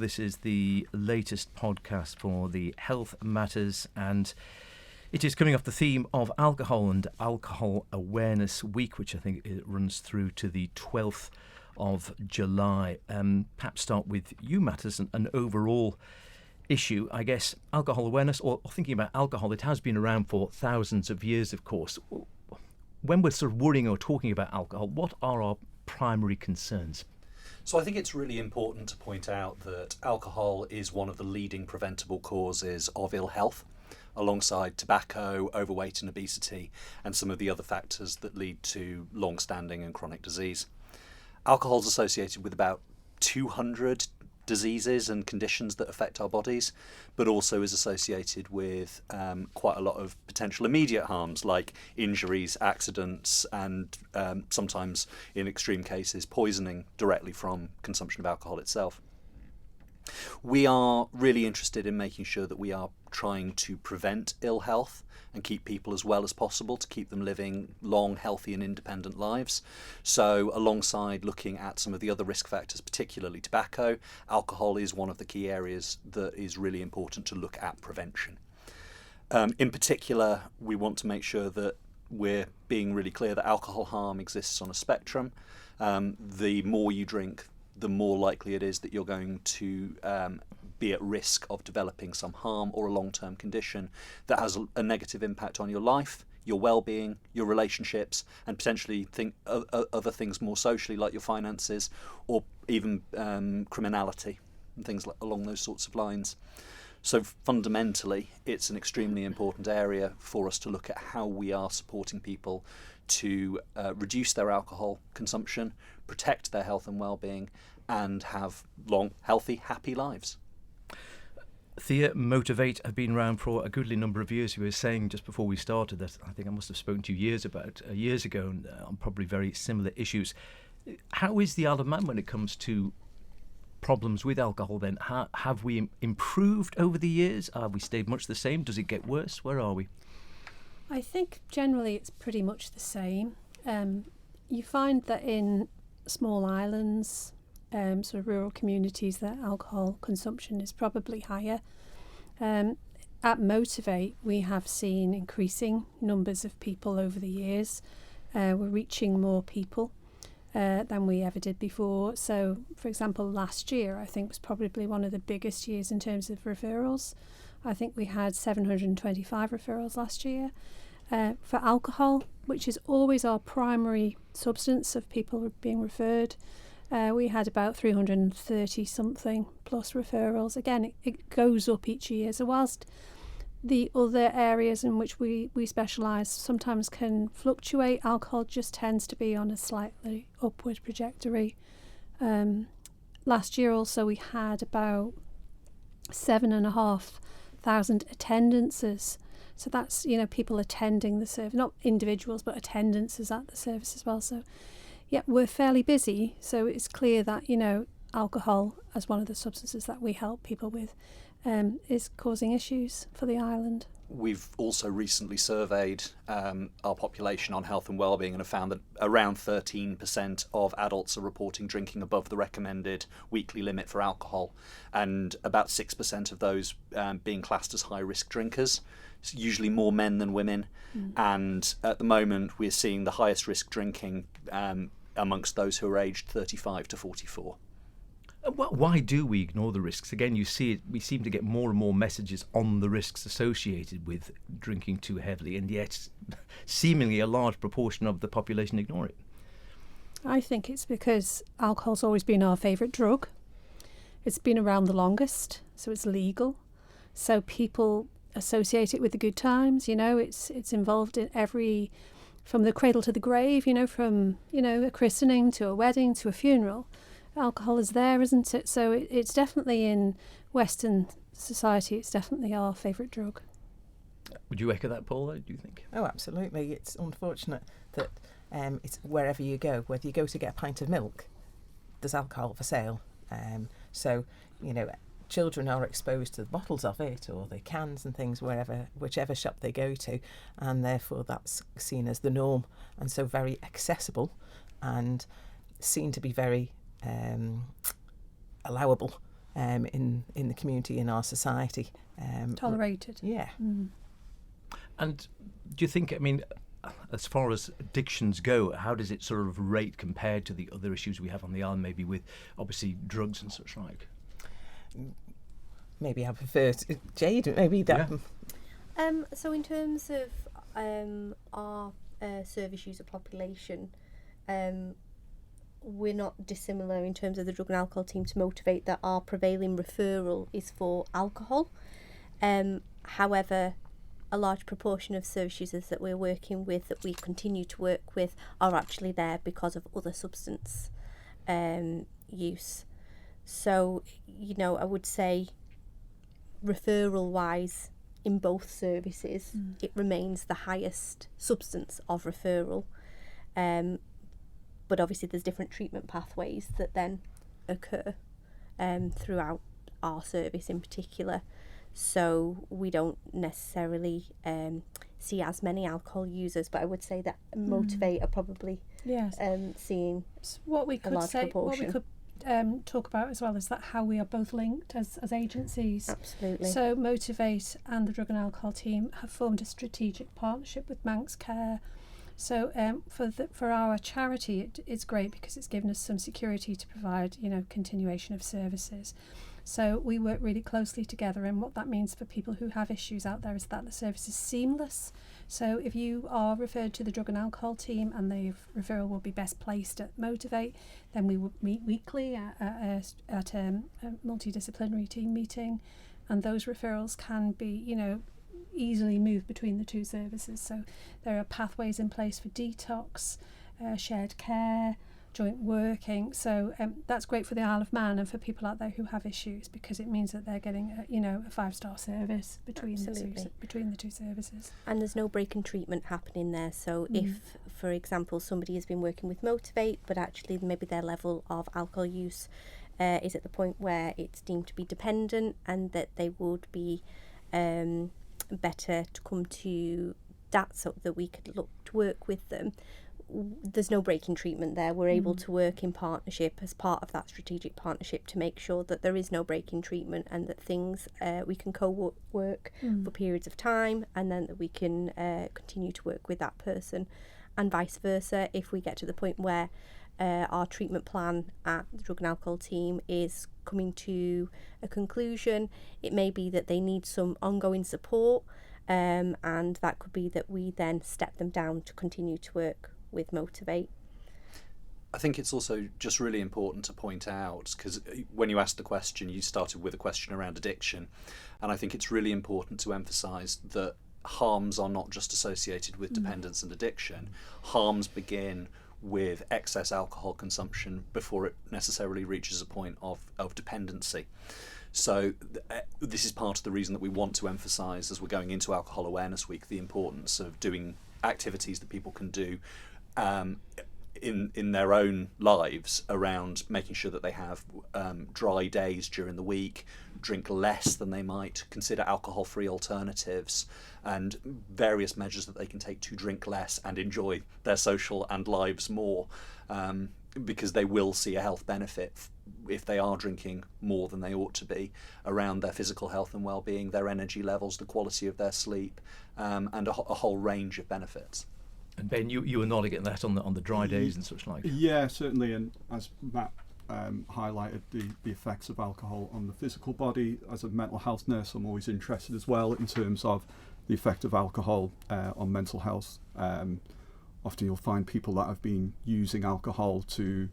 This is the latest podcast for the Health Matters, and it is coming off the theme of alcohol and Alcohol Awareness Week, which I think it runs through to the 12th of July. Perhaps start with you, Matt, as an overall issue. I guess alcohol awareness, or thinking about alcohol, it has been around for thousands of years, of course. When we're sort of worrying or talking about alcohol, what are our primary concerns? So I think it's really important to point out that alcohol is one of the leading preventable causes of ill health, alongside tobacco, overweight and obesity, and some of the other factors that lead to long-standing and chronic disease. Alcohol is associated with about 200 diseases and conditions that affect our bodies, but also is associated with quite a lot of potential immediate harms like injuries, accidents, and sometimes in extreme cases poisoning directly from consumption of alcohol itself. We are really interested in making sure that we are trying to prevent ill health and keep people as well as possible to keep them living long, healthy and independent lives. So alongside looking at some of the other risk factors, particularly tobacco, alcohol is one of the key areas that is really important to look at prevention. In particular, we want to make sure that we're being really clear that alcohol harm exists on a spectrum. The more you drink, the more likely it is that you're going to be at risk of developing some harm or a long-term condition that has a negative impact on your life, your well-being, your relationships, and potentially other things more socially, like your finances, or even criminality and things along those sorts of lines. So fundamentally, it's an extremely important area for us to look at how we are supporting people to reduce their alcohol consumption, protect their health and well-being, and have long, healthy, happy lives. Thea, Motivate have been around for a goodly number of years. You were saying just before we started that I think I must have spoken to you years ago on probably very similar issues. How is the Isle of Man when it comes to problems with alcohol then? Have we improved over the years? Have we stayed much the same? Does it get worse? Where are we? I think generally it's pretty much the same. You find that in small islands, sort of rural communities, that alcohol consumption is probably higher. At Motivate, we have seen increasing numbers of people over the years. We're reaching more people than we ever did before. So, for example, last year I think was probably one of the biggest years in terms of referrals. I think we had 725 referrals last year. For alcohol, which is always our primary substance of people being referred, we had about 330 something plus referrals. Again, it goes up each year. So whilst the other areas in which we specialise sometimes can fluctuate, alcohol just tends to be on a slightly upward trajectory. Last year also we had about 7,500 attendances. So that's, people attending the service, not individuals, but attendances at the service as well. So, yeah, we're fairly busy. So it's clear that, alcohol as one of the substances that we help people with is causing issues for the island. We've also recently surveyed our population on health and wellbeing and have found that around 13% of adults are reporting drinking above the recommended weekly limit for alcohol, and about 6% of those being classed as high-risk drinkers. It's usually more men than women, and at the moment we're seeing the highest risk drinking amongst those who are aged 35 to 44. Why do we ignore the risks? Again, you see it, we seem to get more and more messages on the risks associated with drinking too heavily, and yet seemingly a large proportion of the population ignore it. I think it's because alcohol's always been our favourite drug. It's been around the longest, so it's legal. So people associate it with the good times, it's involved in every, from the cradle to the grave, from, a christening to a wedding to a funeral. Alcohol is there, isn't it? So it's definitely in Western society, it's definitely our favourite drug. Would you echo that, Paula, do you think? Oh, absolutely. It's unfortunate that it's wherever you go, whether you go to get a pint of milk, there's alcohol for sale. So, children are exposed to the bottles of it or the cans and things whichever shop they go to, and therefore that's seen as the norm, and so very accessible and seen to be very allowable in the community, in our society. Tolerated. Yeah. And do you think, I mean, as far as addictions go, how does it sort of rate compared to the other issues we have on the island, maybe with obviously drugs and such like? Maybe I prefer Jade. Maybe that. Yeah. So in terms of our service user population, we're not dissimilar in terms of the drug and alcohol team to Motivate, that our prevailing referral is for alcohol. However, a large proportion of service users that we're working with, that we continue to work with, are actually there because of other substance use. So, you know, I would say referral wise, in both services, it remains the highest substance of referral. But obviously there's different treatment pathways that then occur throughout our service in particular. So we don't necessarily see as many alcohol users, but I would say that Motivate are probably seeing what we a could large say, proportion. what we could talk about as well is that how we are both linked as agencies. Absolutely. So Motivate and the drug and alcohol team have formed a strategic partnership with Manx Care. So for our charity, it's great because it's given us some security to provide, you know, continuation of services. So we work really closely together, and what that means for people who have issues out there is that the service is seamless. So if you are referred to the drug and alcohol team and the referral will be best placed at Motivate, then we would meet weekly at a multidisciplinary team meeting, and those referrals can be, you know, easily moved between the two services. So there are pathways in place for detox, shared care, joint working. So that's great for the Isle of Man and for people out there who have issues, because it means that they're getting a 5-star service between the two services. And there's no break in treatment happening there. So if, for example, somebody has been working with Motivate, but actually maybe their level of alcohol use is at the point where it's deemed to be dependent, and that they would be better to come to that so that we could look to work with them. There's no break in treatment there. We're able to work in partnership as part of that strategic partnership to make sure that there is no break in treatment, and that things we can co-work for periods of time, and then that we can continue to work with that person, and vice versa. If we get to the point where our treatment plan at the drug and alcohol team is coming to a conclusion, it may be that they need some ongoing support, and that could be that we then step them down to continue to work with Motivate. I think it's also just really important to point out, because when you asked the question, you started with a question around addiction, and I think it's really important to emphasise that harms are not just associated with dependence and addiction. Harms begin with excess alcohol consumption before it necessarily reaches a point of dependency. So this is part of the reason that we want to emphasise, as we're going into Alcohol Awareness Week, the importance of doing activities that people can do in their own lives around making sure that they have dry days during the week, drink less than they might, consider alcohol-free alternatives, and various measures that they can take to drink less and enjoy their social and lives more, because they will see a health benefit if they are drinking more than they ought to be around their physical health and well-being, their energy levels, the quality of their sleep, and a whole range of benefits. And Ben, you were nodding at that on the dry days and such like. Yeah, certainly, and as Matt highlighted the effects of alcohol on the physical body, as a mental health nurse, I'm always interested as well in terms of the effect of alcohol on mental health. Often you'll find people that have been using alcohol to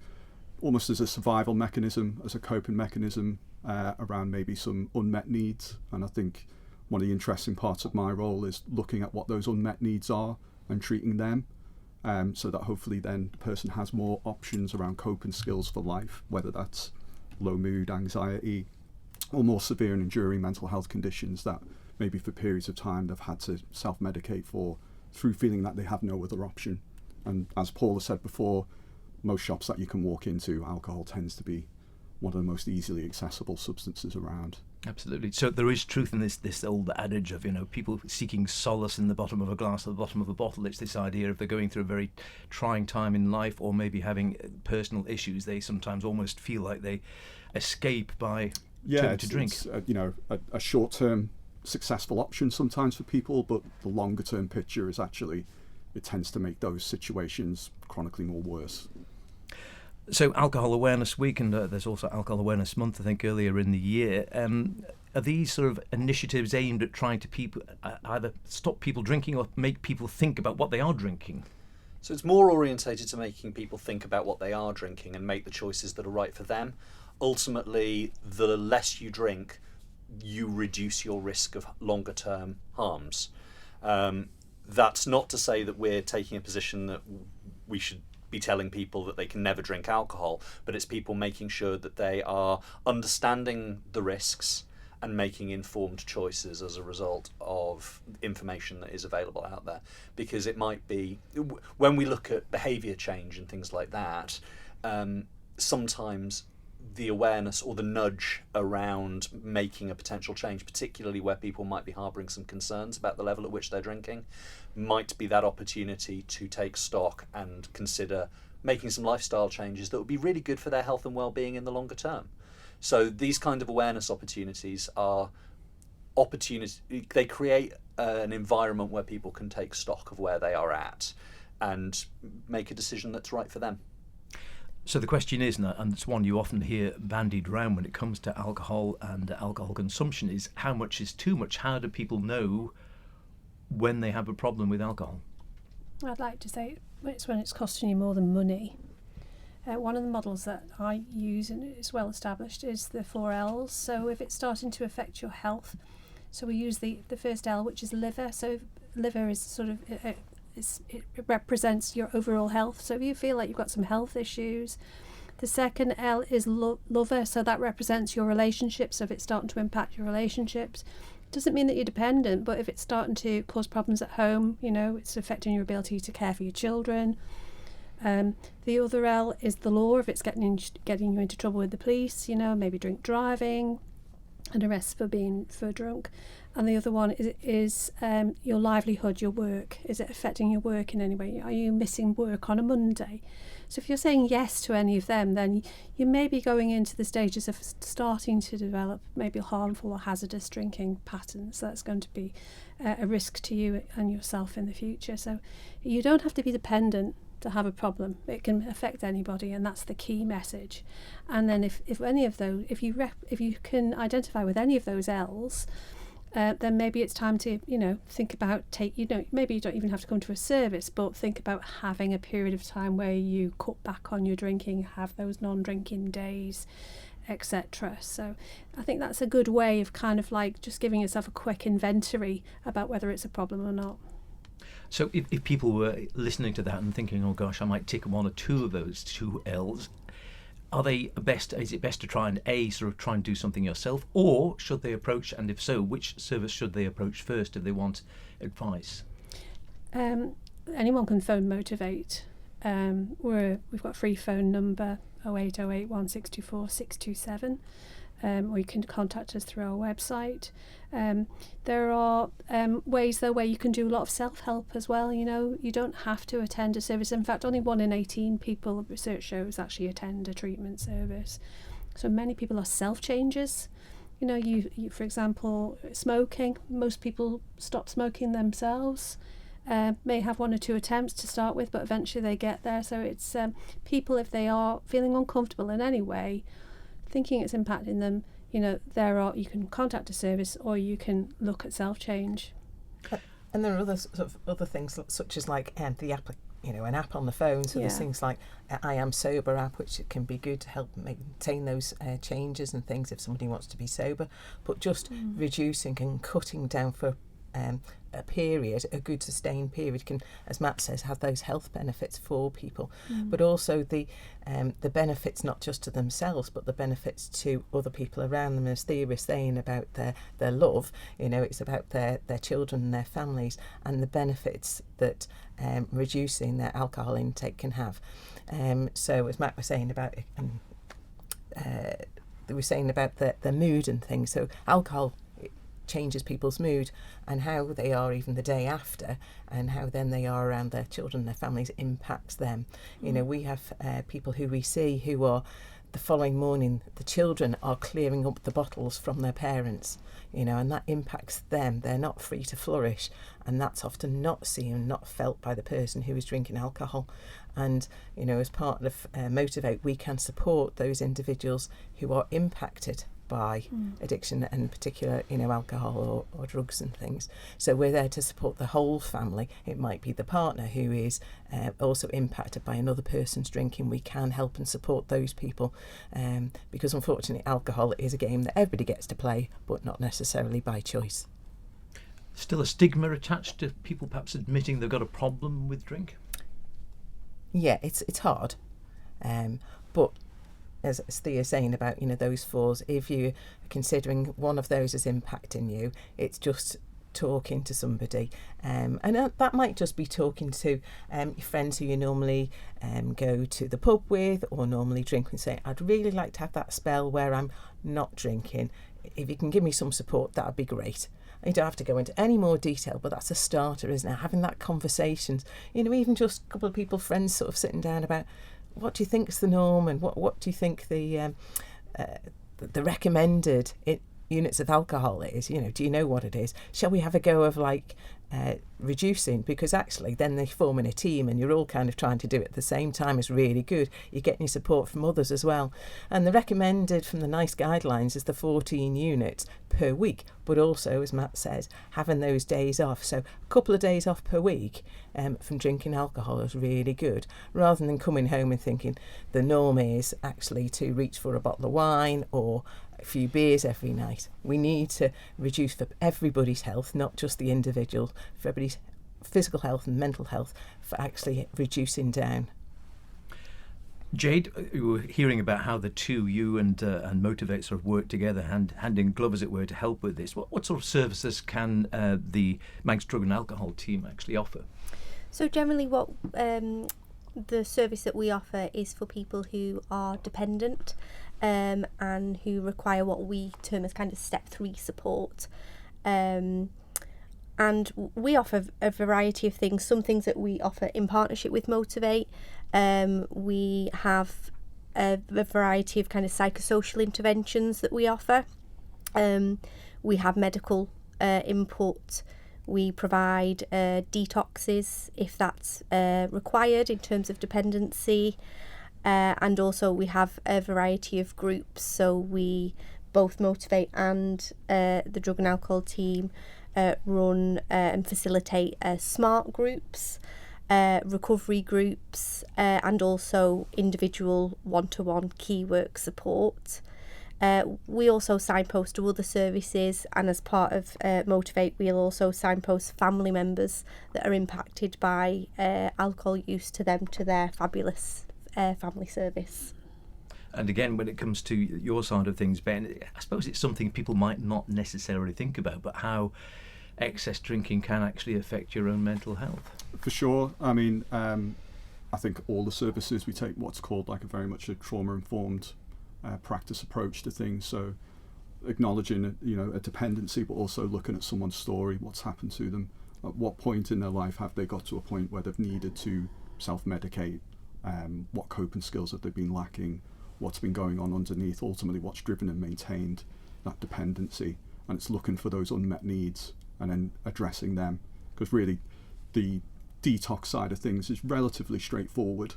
almost as a survival mechanism, as a coping mechanism around maybe some unmet needs. And I think one of the interesting parts of my role is looking at what those unmet needs are and treating them, so that hopefully then the person has more options around coping skills for life, whether that's low mood, anxiety, or more severe and enduring mental health conditions that maybe for periods of time they've had to self-medicate for, through feeling that they have no other option. And as Paula said before, most shops that you can walk into, alcohol tends to be one of the most easily accessible substances around. Absolutely. So there is truth in this old adage of, people seeking solace in the bottom of a glass or the bottom of a bottle. It's this idea of they're going through a very trying time in life, or maybe having personal issues. They sometimes almost feel like they escape by to drink. It's a short-term successful option sometimes for people, but the longer-term picture is actually, it tends to make those situations chronically more worse. So Alcohol Awareness Week, and there's also Alcohol Awareness Month, I think, earlier in the year. Are these sort of initiatives aimed at trying to either stop people drinking or make people think about what they are drinking? So it's more orientated to making people think about what they are drinking and make the choices that are right for them. Ultimately, the less you drink, you reduce your risk of longer term harms. That's not to say that we're taking a position that we should be telling people that they can never drink alcohol, but it's people making sure that they are understanding the risks and making informed choices as a result of information that is available out there. Because it might be, when we look at behaviour change and things like that, sometimes the awareness or the nudge around making a potential change, particularly where people might be harbouring some concerns about the level at which they're drinking, might be that opportunity to take stock and consider making some lifestyle changes that would be really good for their health and well-being in the longer term. So these kind of awareness opportunities are opportunities, they create an environment where people can take stock of where they are at and make a decision that's right for them. So the question is, and it's one you often hear bandied around when it comes to alcohol and alcohol consumption, is how much is too much? How do people know when they have a problem with alcohol? I'd like to say it's when it's costing you more than money. One of the models that I use, and it's well established, is the 4 L's. So if it's starting to affect your health, so we use the first L, which is liver. So liver is sort of, it represents your overall health. So if you feel like you've got some health issues, the second L is lover. So that represents your relationships. So if it's starting to impact your relationships, doesn't mean that you're dependent, but if it's starting to cause problems at home, it's affecting your ability to care for your children. The other L is the law. If it's getting you into trouble with the police, maybe drink driving and arrests for drunk. And the other one is your livelihood, your work. Is it affecting your work in any way? Are you missing work on a Monday? So if you're saying yes to any of them, then you may be going into the stages of starting to develop maybe harmful or hazardous drinking patterns. That's going to be a risk to you and yourself in the future. So you don't have to be dependent to have a problem. It can affect anybody, and that's the key message. And then if any of those, if you can identify with any of those L's, then maybe it's time to think about maybe you don't even have to come to a service, but think about having a period of time where you cut back on your drinking, have those non-drinking days, etc. So I think that's a good way of kind of like just giving yourself a quick inventory about whether it's a problem or not. So if people were listening to that and thinking, oh gosh, I might tick one or two of those 2 L's, is it best to try and do something yourself, or should they approach, and if so, which service should they approach first if they want advice? Anyone can phone Motivate. We've got a free phone number, 0808 1624 627. Or you can contact us through our website. There are ways though where you can do a lot of self-help as well. You don't have to attend a service. In fact, only 1 in 18 people, research shows, actually attend a treatment service. So many people are self-changers. You for example, smoking. Most people stop smoking themselves. May have 1 or 2 attempts to start with, but eventually they get there. So it's people, if they are feeling uncomfortable in any way, thinking it's impacting them, you can contact a service or you can look at self-change. And there are other things such as like the app, an app on the phone. So there's things like I Am Sober app, which can be good to help maintain those changes and things if somebody wants to be sober. But just reducing and cutting down for a period, a good sustained period, can, as Matt says, have those health benefits for people, but also the benefits not just to themselves, but the benefits to other people around them. As Thea was saying about their love, it's about their children and their families, and the benefits that reducing their alcohol intake can have. So as Matt was saying about they were saying about the mood and things. So alcohol changes people's mood, and how they are even the day after, and how then they are around their children, their families, impacts them. We have people who we see who are the following morning the children are clearing up the bottles from their parents, and that impacts them. They're not free to flourish, and that's often not seen and not felt by the person who is drinking alcohol. And as part of Motivate, we can support those individuals who are impacted by addiction, and in particular, alcohol or drugs and things. So we're there to support the whole family. It might be the partner who is also impacted by another person's drinking. We can help and support those people, because unfortunately alcohol is a game that everybody gets to play, but not necessarily by choice. Still a stigma attached to people perhaps admitting they've got a problem with drink? Yeah, it's hard, but as Thea's saying about those fours, if you're considering one of those is impacting you, it's just talking to somebody, and that might just be talking to your friends who you normally go to the pub with or normally drink, and say, I'd really like to have that spell where I'm not drinking. If you can give me some support, that'd be great. You don't have to go into any more detail, but that's a starter, isn't it? Having that conversation, even just a couple of people, friends, sort of sitting down about, what do you think's the norm, and what do you think the recommended units of alcohol is? Do you know what it is? Shall we have a go of reducing? Because actually then they form in a team and you're all kind of trying to do it at the same time is really good. You're getting your support from others as well. And the recommended from the NICE guidelines is the 14 units per week, but also, as Matt says, having those days off. So a couple of days off per week from drinking alcohol is really good, rather than coming home and thinking the norm is actually to reach for a bottle of wine or a few beers every night. We need to reduce for everybody's health, not just the individual, for everybody's physical health and mental health, for actually reducing down. Jade, you were hearing about how the two, you and Motivate, sort of work together, hand in glove as it were, to help with this. What sort of services can the Manx Drug and Alcohol team actually offer? So generally what the service that we offer is for people who are dependent and who require what we term as kind of step 3 support. And we offer a variety of things. Some things that we offer in partnership with Motivate. We have a variety of kind of psychosocial interventions that we offer. We have medical input. We provide detoxes if that's required in terms of dependency. And also we have a variety of groups. So we both Motivate and the drug and alcohol team run and facilitate SMART groups, recovery groups, and also individual one-to-one key work support. We also signpost to other services, and as part of Motivate, we'll also signpost family members that are impacted by alcohol use to their fabulous family service. And again, when it comes to your side of things, Ben, I suppose it's something people might not necessarily think about, but how excess drinking can actually affect your own mental health. For sure. I mean, I think all the services, we take what's called a very much a trauma-informed practice approach to things. So acknowledging, a dependency, but also looking at someone's story, what's happened to them, at what point in their life have they got to a point where they've needed to self-medicate, what coping skills have they been lacking, what's been going on underneath, ultimately what's driven and maintained that dependency. And it's looking for those unmet needs and then addressing them, because really the detox side of things is relatively straightforward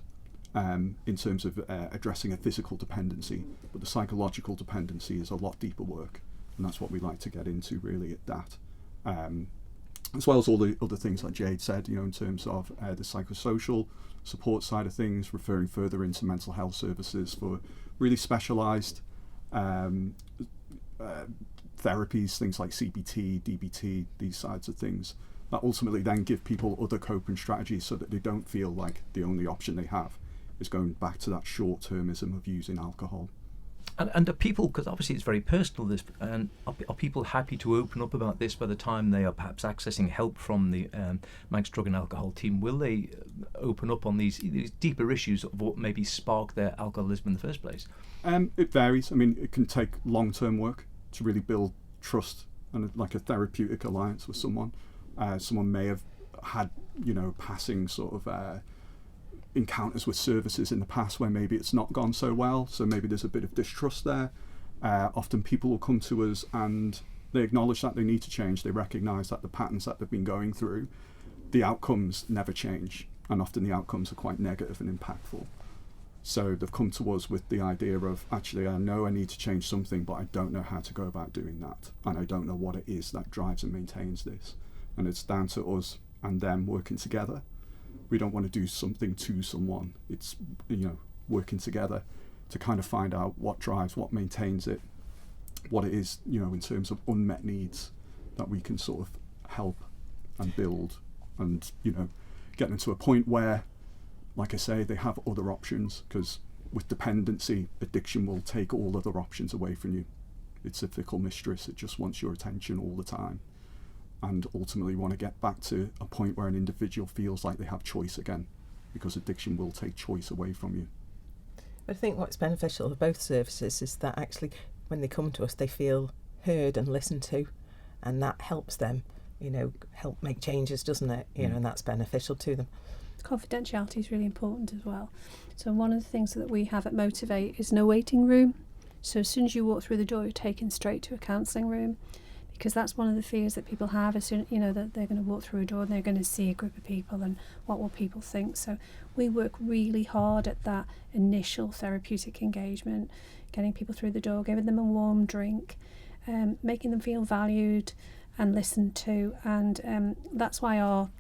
in terms of addressing a physical dependency, but the psychological dependency is a lot deeper work, and that's what we like to get into really at that, as well as all the other things like Jade said, in terms of the psychosocial support side of things, referring further into mental health services for really specialised therapies, things like CBT, DBT, these sides of things, that ultimately then give people other coping strategies so that they don't feel like the only option they have is going back to that short-termism of using alcohol. And are people, because obviously it's very personal, this, and are people happy to open up about this by the time they are perhaps accessing help from the Manx Drug and Alcohol team? Will they open up on these deeper issues of what maybe sparked their alcoholism in the first place? It varies. I mean, it can take long-term work to really build trust and like a therapeutic alliance with someone. Someone may have had, passing sort of encounters with services in the past where maybe it's not gone so well, so maybe there's a bit of distrust there. Often people will come to us and they acknowledge that they need to change. They recognise that the patterns that they've been going through, the outcomes never change, and often the outcomes are quite negative and impactful. So they've come to us with the idea of, actually, I know I need to change something, but I don't know how to go about doing that, and I don't know what it is that drives and maintains this. And it's down to us and them working together. We don't want to do something to someone. It's, working together to kind of find out what drives, what maintains it, what it is, in terms of unmet needs that we can sort of help and build and, get them to a point where, like I say, they have other options, because with dependency, addiction will take all other options away from you. It's a fickle mistress. It just wants your attention all the time. And ultimately want to get back to a point where an individual feels like they have choice again, because addiction will take choice away from you. But I think what's beneficial of both services is that actually when they come to us, they feel heard and listened to, and that helps them, help make changes, doesn't it? And that's beneficial to them. Confidentiality is really important as well. So one of the things that we have at Motivate is no waiting room. So as soon as you walk through the door, you're taken straight to a counselling room, because that's one of the fears that people have, as soon, that they're going to walk through a door and they're going to see a group of people and what will people think. So we work really hard at that initial therapeutic engagement, getting people through the door, giving them a warm drink, making them feel valued and listened to. And that's why our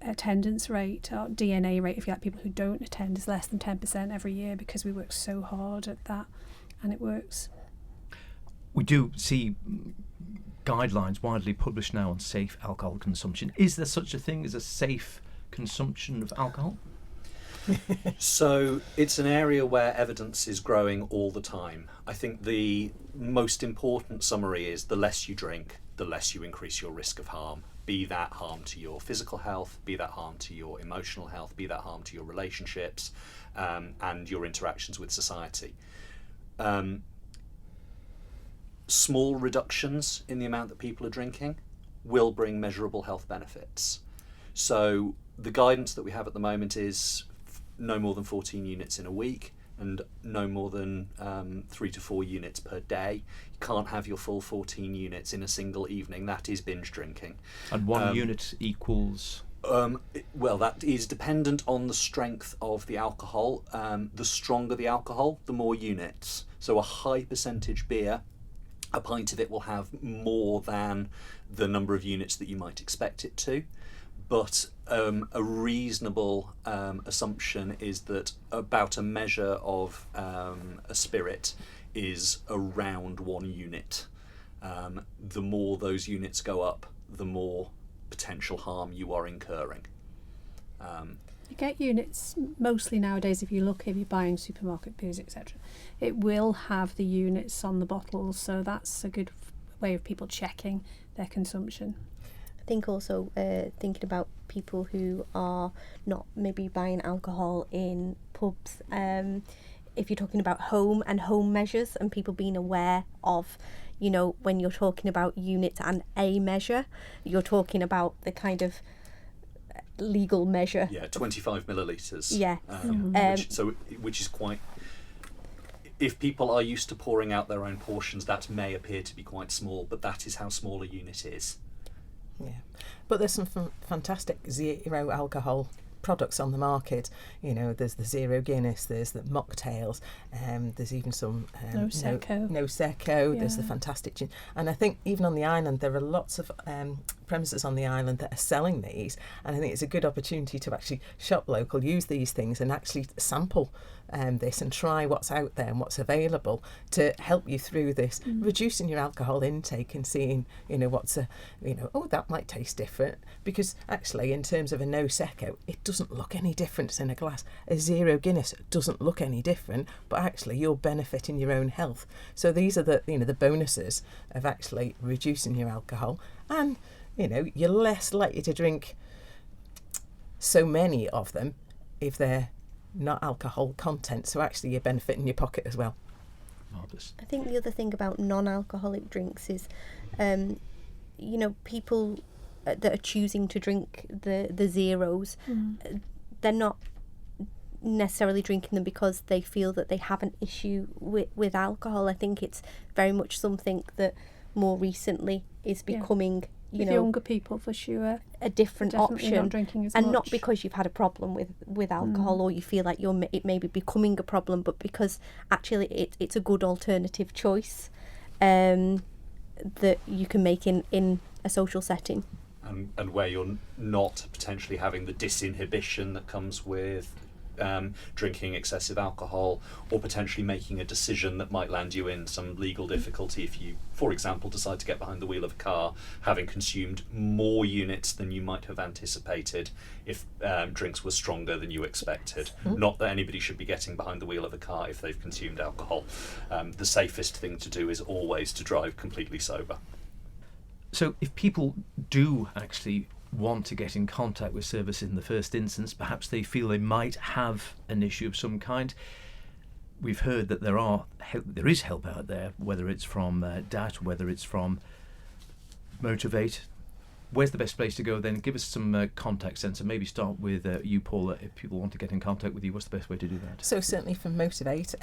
attendance rate, our DNA rate, if you like, people who don't attend, is less than 10% every year, because we work so hard at that, and it works. We do see guidelines widely published now on safe alcohol consumption. Is there such a thing as a safe consumption of alcohol? So it's an area where evidence is growing all the time. I think the most important summary is the less you drink, the less you increase your risk of harm. Be that harm to your physical health, be that harm to your emotional health, be that harm to your relationships, and your interactions with society. Small reductions in the amount that people are drinking will bring measurable health benefits. So the guidance that we have at the moment is no more than 14 units in a week, and no more than 3 to 4 units per day. You can't have your full 14 units in a single evening. That is binge drinking. And one unit equals? Well, that is dependent on the strength of the alcohol. The stronger the alcohol, the more units. So a high percentage beer, a pint of it will have more than the number of units that you might expect it to. But a reasonable assumption is that about a measure of a spirit is around 1 unit. The more those units go up, the more potential harm you are incurring. You get units mostly nowadays. If you're buying supermarket beers, etc., it will have the units on the bottles, so that's a good way of people checking their consumption. I think also thinking about people who are not maybe buying alcohol in pubs, if you're talking about home and home measures and people being aware of, when you're talking about units and a measure, you're talking about the kind of legal measure. Yeah, 25 millilitres. Yeah. Which is quite... If people are used to pouring out their own portions, that may appear to be quite small, but that is how small a unit is. Yeah, but there's some fantastic zero alcohol products on the market. There's the Zero Guinness, there's the mocktails, there's even some No Secco. There's the fantastic gin, and I think even on the island there are lots of premises on the island that are selling these, and I think it's a good opportunity to actually shop local, use these things and actually sample this and try what's out there and what's available to help you through this, reducing your alcohol intake and seeing, what's that might taste different, because actually in terms of a no Secco, it doesn't look any different in a glass. A Zero Guinness doesn't look any different, but actually you're benefiting your own health. So these are the the bonuses of actually reducing your alcohol, and you're less likely to drink so many of them if they're not alcohol content, so actually you're benefiting your pocket as well. Marvellous. I think the other thing about non-alcoholic drinks is, people that are choosing to drink the zeros, they're not necessarily drinking them because they feel that they have an issue with alcohol. I think it's very much something that more recently is becoming, with younger people for sure, a different option, not drinking as and much. not because you've had a problem with alcohol or you feel like it may be becoming a problem, but because actually it's a good alternative choice that you can make in a social setting. And where you're not potentially having the disinhibition that comes with drinking excessive alcohol, or potentially making a decision that might land you in some legal difficulty if you, for example, decide to get behind the wheel of a car having consumed more units than you might have anticipated if drinks were stronger than you expected. Not that anybody should be getting behind the wheel of a car if they've consumed alcohol. The safest thing to do is always to drive completely sober. So if people do actually want to get in contact with service in the first instance, perhaps they feel they might have an issue of some kind, we've heard that there is help out there, whether it's from DAT, whether it's from Motivate. Where's the best place to go then? Give us some contact sense, and maybe start with you, Paula. If people want to get in contact with you, what's the best way to do that? So certainly from Motivate,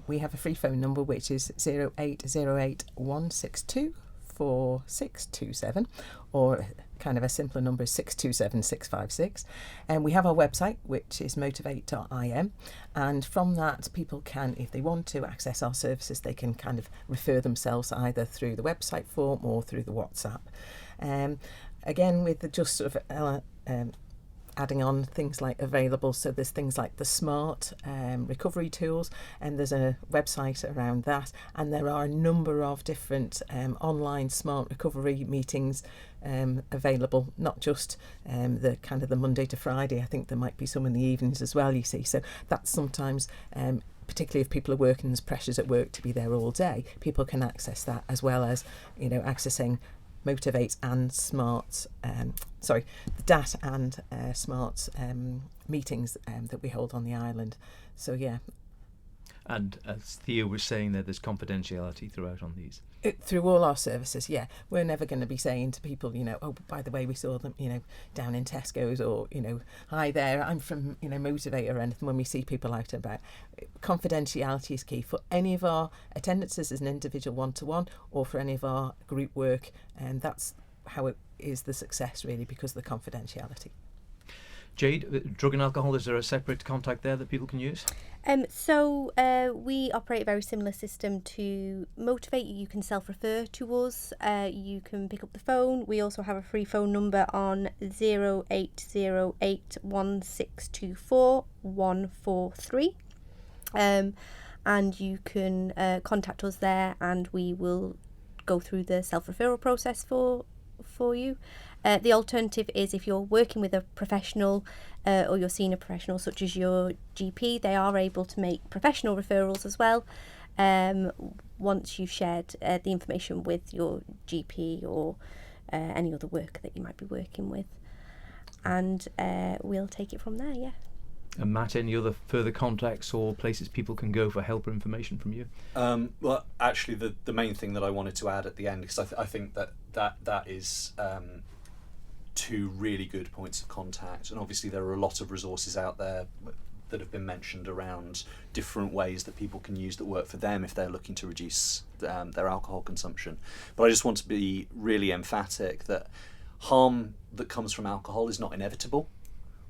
we have a free phone number which is 0808 162 4627, or kind of a simpler number is 627 656. And we have our website, which is motivate.im, and from that people can, if they want to access our services, they can kind of refer themselves either through the website form or through the WhatsApp. Again, with the just sort of adding on things like available, so there's things like the smart recovery tools, and there's a website around that, and there are a number of different online smart recovery meetings available, not just the kind of the Monday to Friday. I think there might be some in the evenings as well, you see. So that's sometimes particularly if people are working, there's pressures at work to be there all day, people can access that, as well as, you know, accessing Motivate and smart, the DAT and smart meetings that we hold on the island. So yeah. And as Thea was saying there's confidentiality throughout on these. Through all our services, yeah. We're never going to be saying to people, you know, oh, by the way, we saw them, you know, down in Tesco's, or, you know, hi there, I'm from, you know, Motivate, or anything. When we see people out and about, confidentiality is key for any of our attendances as an individual one-to-one, or for any of our group work, and that's how it is the success, really, because of the confidentiality. Jade, drug and alcohol, is there a separate contact there that people can use? So we operate a very similar system to Motivate. You can self-refer to us. You can pick up the phone. We also have a free phone number on 0808 1624 143. And you can contact us there, and we will go through the self-referral process for you. The alternative is if you're working with a professional or you're seeing a professional such as your GP, they are able to make professional referrals as well once you've shared the information with your GP or any other work that you might be working with. And we'll take it from there, yeah. And Matt, any other further contacts or places people can go for help or information from you? Well, actually, the main thing that I wanted to add at the end, because I think that is two really good points of contact, and obviously there are a lot of resources out there that have been mentioned around different ways that people can use that work for them if they're looking to reduce their alcohol consumption. But I just want to be really emphatic that harm that comes from alcohol is not inevitable.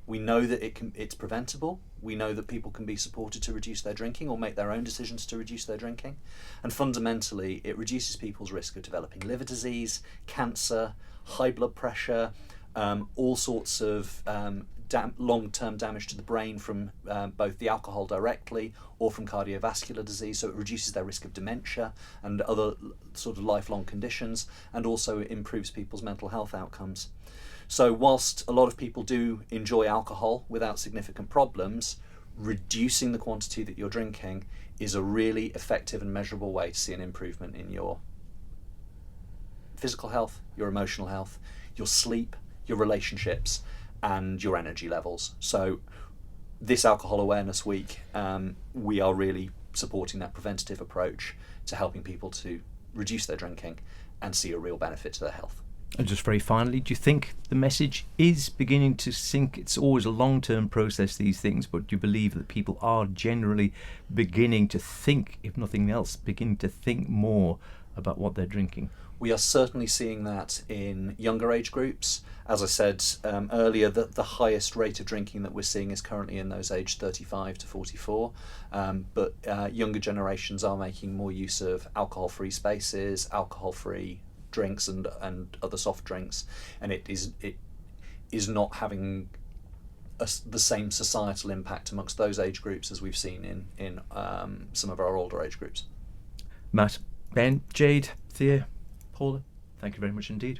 We know that it's preventable. We know that people can be supported to reduce their drinking or make their own decisions to reduce their drinking. And fundamentally, it reduces people's risk of developing liver disease, cancer, high blood pressure, all sorts of long-term damage to the brain from both the alcohol directly or from cardiovascular disease. So it reduces their risk of dementia and other sort of lifelong conditions, and also improves people's mental health outcomes. So whilst a lot of people do enjoy alcohol without significant problems, reducing the quantity that you're drinking is a really effective and measurable way to see an improvement in your physical health, your emotional health, your sleep, your relationships, and your energy levels. So this Alcohol Awareness Week, we are really supporting that preventative approach to helping people to reduce their drinking and see a real benefit to their health. And just very finally, do you think the message is beginning to sink? It's always a long-term process, these things, but do you believe that people are generally beginning to think, if nothing else, beginning to think more about what they're drinking? We are certainly seeing that in younger age groups. As I said earlier, the highest rate of drinking that we're seeing is currently in those aged 35 to 44. But younger generations are making more use of alcohol-free spaces, alcohol-free drinks and other soft drinks, and it is not having the same societal impact amongst those age groups as we've seen in some of our older age groups. Matt, Ben, Jade, Thea, Paula, thank you very much indeed.